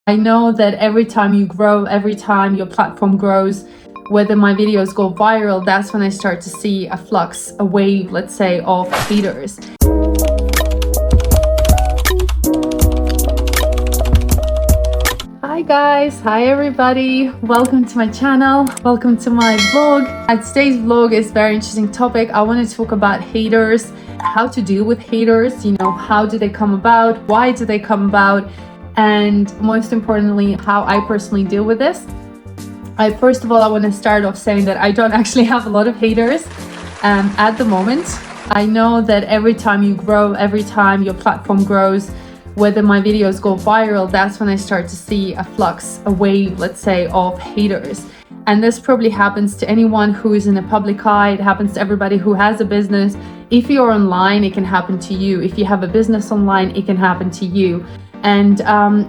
I know that every time you grow, every time your platform grows, whether my videos go viral, that's when I start to see a flux, a wave, let's say, of haters. Hi guys, hi everybody, welcome to my channel, welcome to my vlog. Today's vlog is a very interesting topic. I want to talk about haters, how to deal with haters, how do they come about, why do they come about, and most importantly, how I personally deal with this. First of all, I want to start off saying that I don't actually have a lot of haters at the moment. I know that every time you grow, every time your platform grows, whether my videos go viral, that's when I start to see a flux, a wave, let's say, of haters. And this probably happens to anyone who is in the public eye. It happens to everybody who has a business. If you're online, it can happen to you. If you have a business online, it can happen to you. And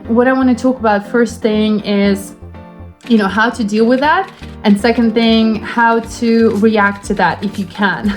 what I want to talk about first thing is, how to deal with that. And second thing, how to react to that if you can.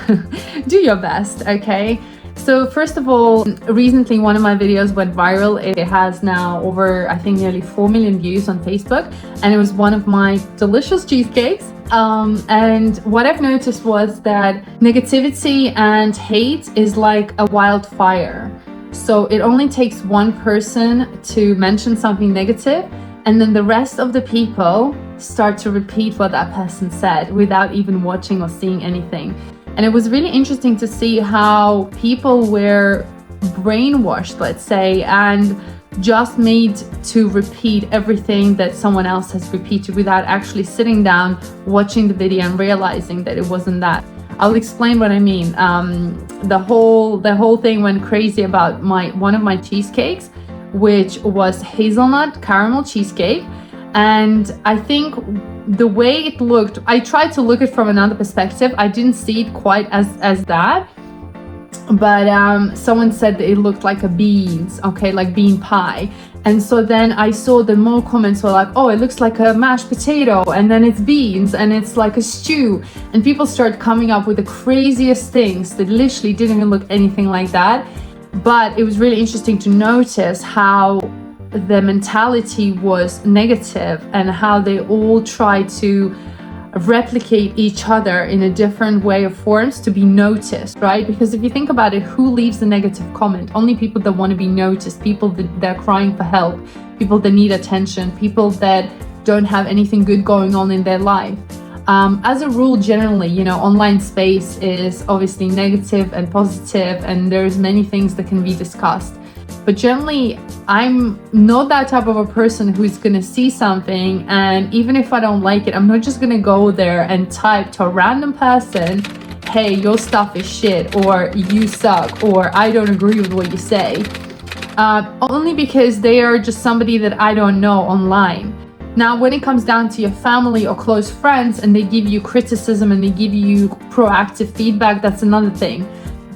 Do your best, okay? So first of all, recently one of my videos went viral. It has now over, I think, nearly 4 million views on Facebook. And it was one of my delicious cheesecakes. And what I've noticed was that negativity and hate is like a wildfire. So it only takes one person to mention something negative, and then the rest of the people start to repeat what that person said without even watching or seeing anything. And it was really interesting to see how people were brainwashed, let's say, and just made to repeat everything that someone else has repeated without actually sitting down, watching the video and realizing that it wasn't that. I'll explain what I mean. The whole thing went crazy about one of my cheesecakes, which was hazelnut caramel cheesecake. And I think the way it looked, I tried to look at it from another perspective. I didn't see it quite as that. But someone said that it looked like a beans, okay, like bean pie. And so then I saw that more comments were like, oh, it looks like a mashed potato, and then it's beans, and it's like a stew. And people started coming up with the craziest things that literally didn't even look anything like that. But it was really interesting to notice how the mentality was negative and how they all tried to replicate each other in a different way of forms to be noticed, right? Because if you think about it, who leaves a negative comment? Only people that want to be noticed, people that are crying for help, people that need attention, people that don't have anything good going on in their life. As a rule, generally, online space is obviously negative and positive, and there's many things that can be discussed. But generally, I'm not that type of a person who's gonna see something, and even if I don't like it, I'm not just gonna go there and type to a random person, hey, your stuff is shit, or you suck, or I don't agree with what you say. Only because they are just somebody that I don't know online. Now, when it comes down to your family or close friends and they give you criticism and they give you proactive feedback, that's another thing.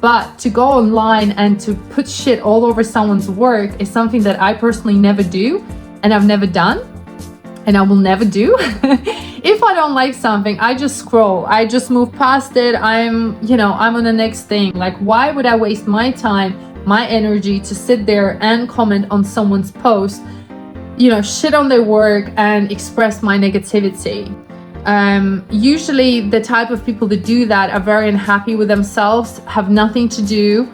But to go online and to put shit all over someone's work is something that I personally never do, and I've never done, and I will never do. If I don't like something, I just scroll. I just move past it. I'm on the next thing. Like, why would I waste my time, my energy to sit there and comment on someone's post, shit on their work and express my negativity? Usually the type of people that do that are very unhappy with themselves, have nothing to do,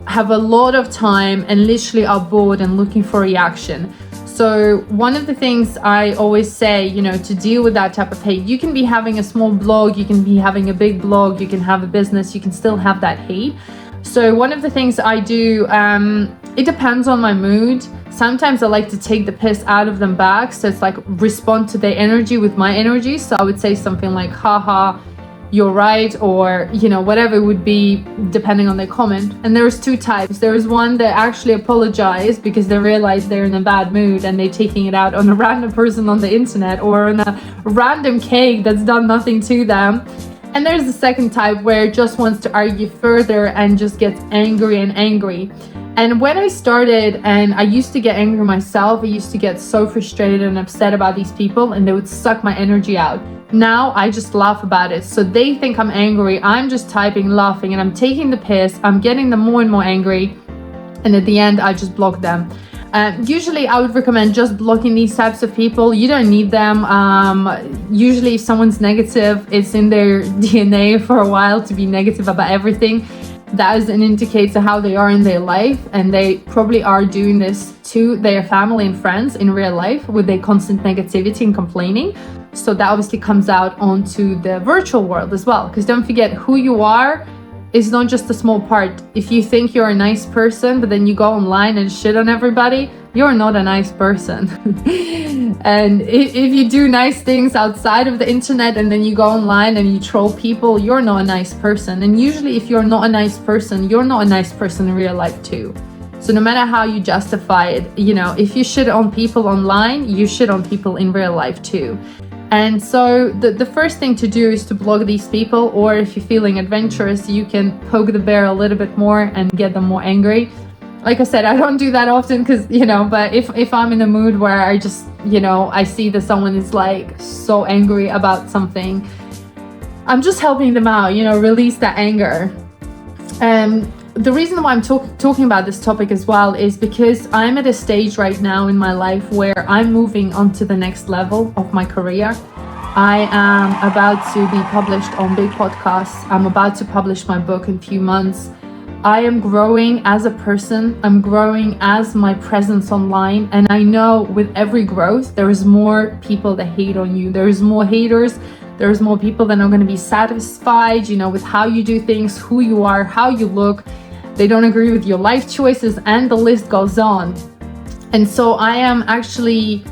have a lot of time, and literally are bored and looking for reaction. So one of the things I always say, to deal with that type of hate, you can be having a small blog, you can be having a big blog, you can have a business, you can still have that hate. So one of the things I do, it depends on my mood. Sometimes I like to take the piss out of them back. So it's like respond to their energy with my energy. So I would say something like, haha, you're right, or, whatever it would be depending on their comment. And there's two types. There's one that actually apologize because they realize they're in a bad mood and they're taking it out on a random person on the internet or on a random cake that's done nothing to them. And there's the second type where it just wants to argue further and just gets angry and angry. And when I started, and I used to get angry myself, I used to get so frustrated and upset about these people, and they would suck my energy out. Now I just laugh about it. So they think I'm angry, I'm just typing, laughing, and I'm taking the piss, I'm getting them more and more angry, and at the end I just block them. Usually I would recommend just blocking these types of people. You don't need them. Usually if someone's negative, it's in their DNA for a while to be negative about everything. That is an indicator how they are in their life, and they probably are doing this to their family and friends in real life with their constant negativity and complaining. So that obviously comes out onto the virtual world as well, because don't forget, who you are is not just a small part. If you think you're a nice person, but then you go online and shit on everybody, you're not a nice person. And if you do nice things outside of the internet and then you go online and you troll people, you're not a nice person. And usually if you're not a nice person, you're not a nice person in real life too. So no matter how you justify it, you know, if you shit on people online, you shit on people in real life too. And so the first thing to do is to block these people, or if you're feeling adventurous, you can poke the bear a little bit more and get them more angry. Like I said, I don't do that often because, you know, but if I'm in a mood where I just, you know, I see that someone is like so angry about something, I'm just helping them out, you know, release that anger. The reason why I'm talking about this topic as well is because I'm at a stage right now in my life where I'm moving on to the next level of my career. I am about to be published on big podcasts. I'm about to publish my book in a few months. I am growing as a person. I'm growing as my presence online. And I know with every growth, there is more people that hate on you. There's more haters. There's more people that are going to be satisfied, you know, with how you do things, who you are, how you look. They don't agree with your life choices, and the list goes on. And so I am actually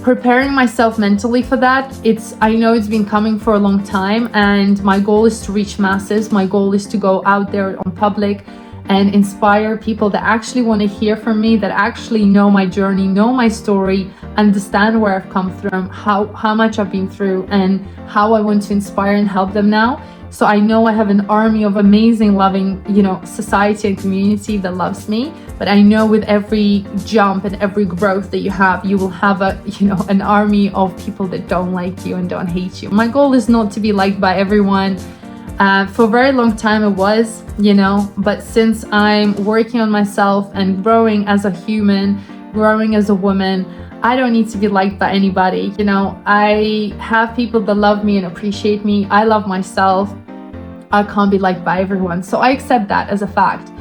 preparing myself mentally for that. I know it's been coming for a long time, and my goal is to reach masses. My goal is to go out there on public and inspire people that actually want to hear from me, that actually know my journey, know my story, understand where I've come from, how much I've been through, and how I want to inspire and help them now. So I know I have an army of amazing, loving, you know, society and community that loves me. But I know with every jump and every growth that you have, you will have an army of people that don't like you and don't hate you. My goal is not to be liked by everyone. For a very long time it was, you know, but since I'm working on myself and growing as a human, growing as a woman, I don't need to be liked by anybody. You know, I have people that love me and appreciate me. I love myself. I can't be liked by everyone. So I accept that as a fact.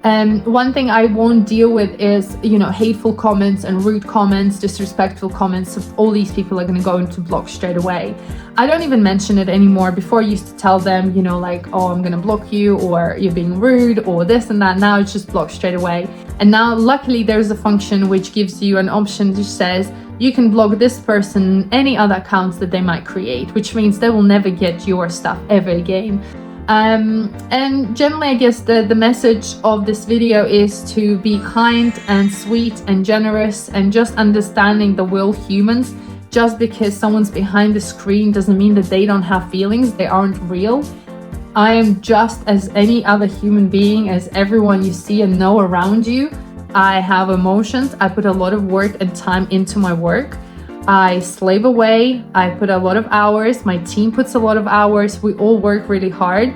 And one thing I won't deal with is, you know, hateful comments and rude comments, disrespectful comments. So all these people are going to go into block straight away. I don't even mention it anymore. Before I used to tell them, you know, like, oh, I'm going to block you, or you're being rude, or this and that. Now it's just blocked straight away. And now luckily there's a function which gives you an option which says you can block this person, any other accounts that they might create, which means they will never get your stuff ever again. And generally, I guess the message of this video is to be kind and sweet and generous, and just understanding the real humans. Just because someone's behind the screen doesn't mean that they don't have feelings. They aren't real. I am just as any other human being, as everyone you see and know around you. I have emotions. I put a lot of work and time into my work. I slave away. I put a lot of hours. My team puts a lot of hours. We all work really hard.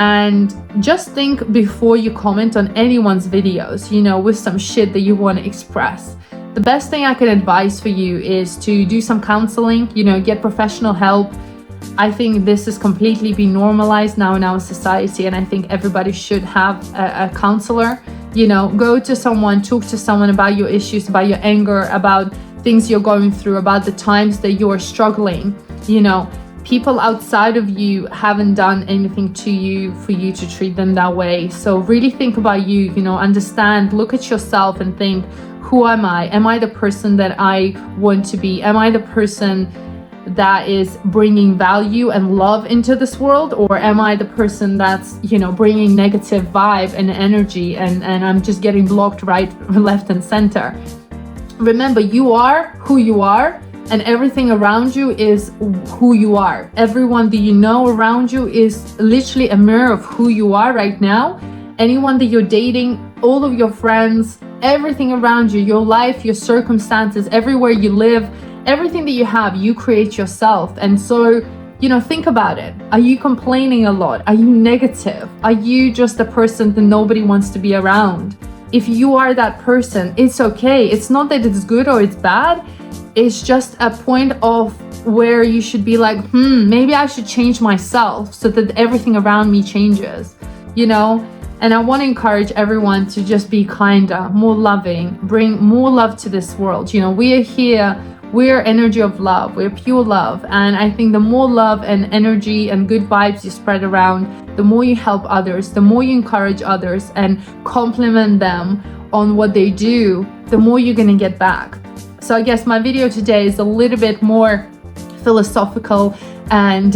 And just think before you comment on anyone's videos, you know, with some shit that you want to express. The best thing I can advise for you is to do some counseling, you know, get professional help. I think this has completely been normalized now in our society, and I think everybody should have a counselor. You know, go to someone, talk to someone about your issues, about your anger, about things you're going through, about the times that you're struggling. You know, people outside of you haven't done anything to you for you to treat them that way. So really think about you, you know, understand, look at yourself and think, who am I? Am I the person that I want to be? Am I the person that is bringing value and love into this world? Or am I the person that's, you know, bringing negative vibe and energy, and I'm just getting blocked right, left and center? Remember, you are who you are, and everything around you is who you are. Everyone that you know around you is literally a mirror of who you are right now. Anyone that you're dating, all of your friends, everything around you, your life, your circumstances, everywhere you live, everything that you have, you create yourself. And so, you know, think about it. Are you complaining a lot? Are you negative? Are you just a person that nobody wants to be around? if you are that person, it's okay. It's not that it's good or it's bad. It's just a point of where you should be like, maybe I should change myself so that everything around me changes, you know? And I want to encourage everyone to just be kinder, more loving, bring more love to this world. You know, we are here, we're energy of love, we're pure love. And I think the more love and energy and good vibes you spread around, the more you help others, the more you encourage others and compliment them on what they do, the more you're going to get back. So I guess my video today is a little bit more philosophical and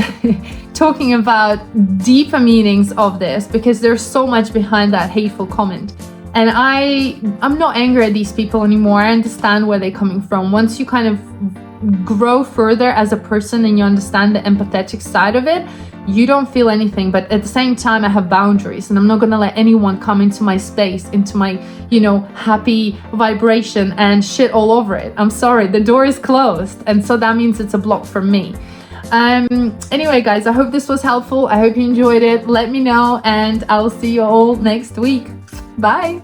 talking about deeper meanings of this, because there's so much behind that hateful comment. And I'm not angry at these people anymore. I understand where they're coming from. Once you kind of grow further as a person and you understand the empathetic side of it, you don't feel anything. But at the same time, I have boundaries, and I'm not gonna let anyone come into my space, into my, you know, happy vibration and shit all over it. I'm sorry, the door is closed, and so that means it's a block from me. Anyway, guys, I hope this was helpful. I hope you enjoyed it. Let me know, and I'll see you all next week. Bye.